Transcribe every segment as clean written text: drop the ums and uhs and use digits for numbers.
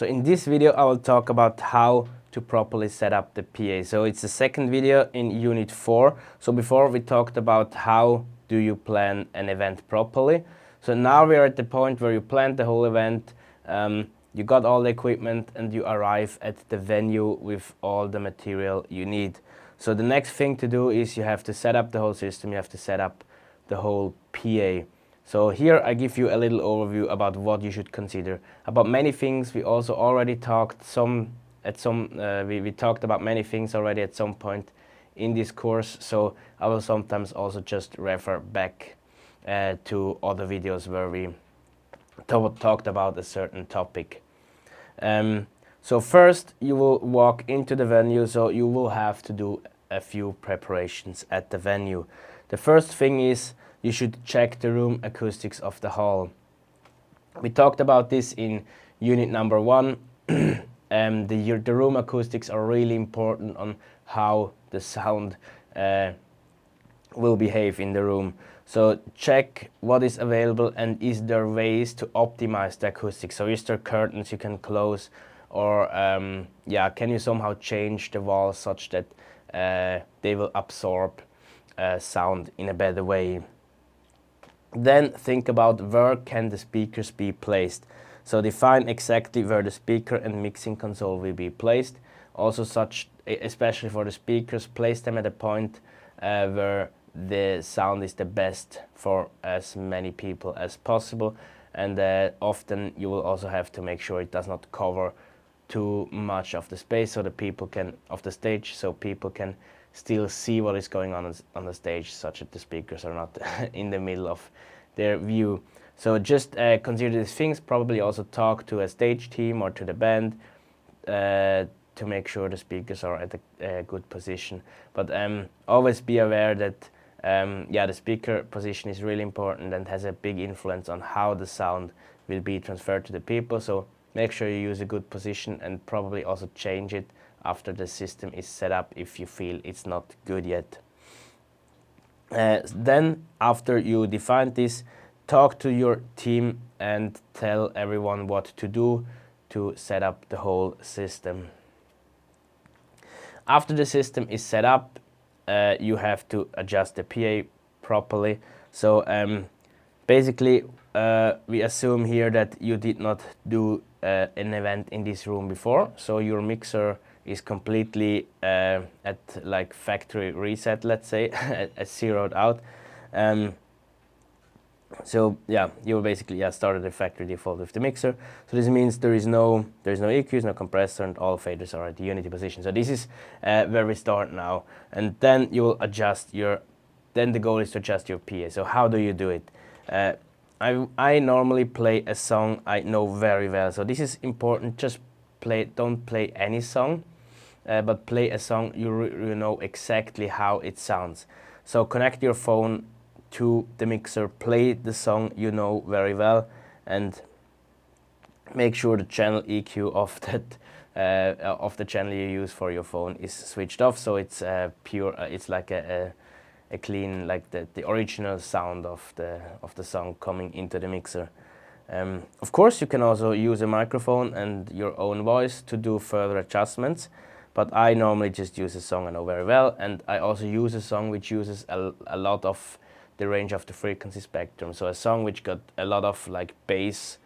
So in this video I will talk about how to properly set up the PA. So it's the second video in Unit 4. So before we talked about how do you plan an event properly. So now we are at the point where you plan the whole event, you got all the equipment and you arrive at the venue with all the material you need. So the next thing to do is you have to set up the whole system, you have to set up the whole PA. So here I give you a little overview about what you should consider. About many things we also already talked we talked about many things already at some point in this course, so I will sometimes also just refer back to other videos where we talked about a certain topic. So first you will walk into the venue, so you will have to do a few preparations at the venue. The first thing is you should check the room acoustics of the hall. We talked about this in unit number 1. The room acoustics are really important on how the sound will behave in the room. So check what is available and is there ways to optimize the acoustics. So is there curtains you can close, or can you somehow change the walls such that they will absorb sound in a better way. Then think about where can the speakers be placed. So define exactly where the speaker and mixing console will be placed. Also especially for the speakers, place them at a point where the sound is the best for as many people as possible. And often you will also have to make sure it does not cover too much of the space so of the stage, so people can still see what is going on the stage, such that the speakers are not in the middle of their view. So just consider these things. Probably also talk to a stage team or to the band to make sure the speakers are at a good position. But always be aware that the speaker position is really important and has a big influence on how the sound will be transferred to the people. So make sure you use a good position and probably also change it after the system is set up if you feel it's not good yet. Then after you define this, talk to your team and tell everyone what to do to set up the whole system. After the system is set up, you have to adjust the PA properly. So basically we assume here that you did not do an event in this room before, so your mixer is completely at like factory reset, let's say, zeroed out. So yeah, you will basically started the factory default with the mixer. So this means there's no EQs, no compressor, and all faders are at the unity position. So this is where we start now, and then you will adjust then the goal is to adjust your PA. So how do you do it? I normally play a song I know very well. So this is important. Just don't play any song, but play a song you know exactly how it sounds. So connect your phone to the mixer, play the song you know very well, and make sure the channel EQ of the channel you use for your phone is switched off, so it's pure. It's like a clean, like the original sound of the song coming into the mixer. Of course, you can also use a microphone and your own voice to do further adjustments, but I normally just use a song I know very well, and I also use a song which uses a lot of the range of the frequency spectrum. So a song which got a lot of like bass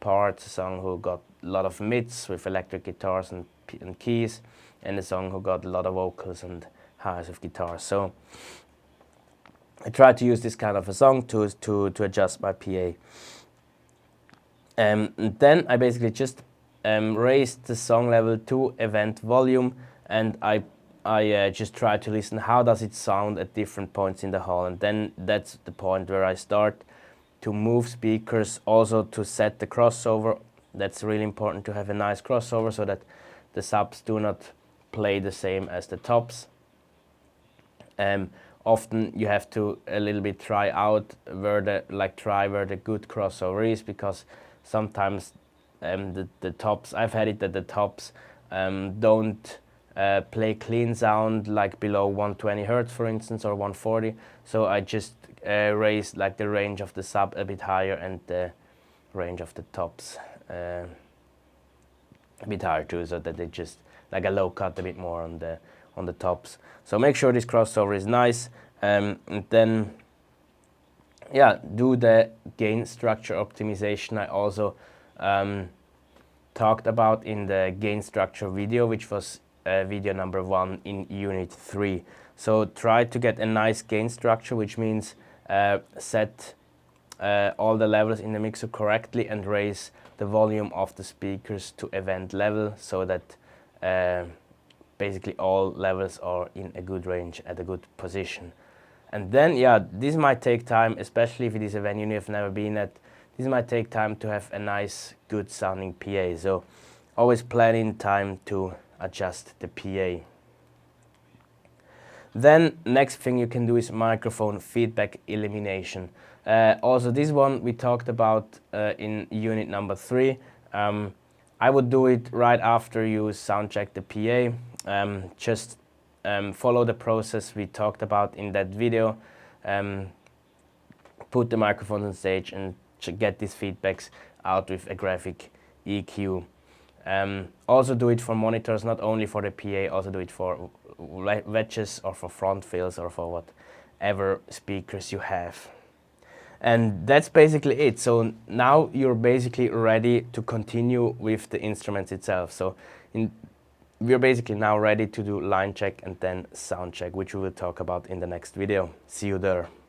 parts, a song who got a lot of mids with electric guitars and keys, and a song who got a lot of vocals and highs with guitars. So I try to use this kind of a song to adjust my PA. And then I basically just raised the song level to event volume, and I just try to listen how does it sound at different points in the hall, and then that's the point where I start to move speakers, also to set the crossover. That's really important to have a nice crossover so that the subs do not play the same as the tops. Often you have to a little bit try out where the good crossover is, because sometimes the tops, I've had it that the tops don't play clean sound like below 120 Hertz, for instance, or 140. So I just raise like the range of the sub a bit higher and the range of the tops a bit higher too, so that they just like a low cut a bit more on the tops. So make sure this crossover is nice, and then yeah, do the gain structure optimization I also talked about in the gain structure video, which was video number 1 in unit 3. So try to get a nice gain structure, which means set all the levels in the mixer correctly and raise the volume of the speakers to event level, so that basically all levels are in a good range at a good position. And then, yeah, this might take time, especially if it is a venue you have never been at. This might take time to have a nice, good sounding PA. So always plan in time to adjust the PA. Then next thing you can do is microphone feedback elimination. Also this one we talked about in unit number 3. I would do it right after you soundcheck the PA. Just follow the process we talked about in that video. Put the microphone on stage and get these feedbacks out with a graphic EQ. Also do it for monitors, not only for the PA, also do it for wedges or for front fills or for whatever speakers you have. And that's basically it. So now you're basically ready to continue with the instruments itself. So we're basically now ready to do line check and then sound check, which we will talk about in the next video. See you there.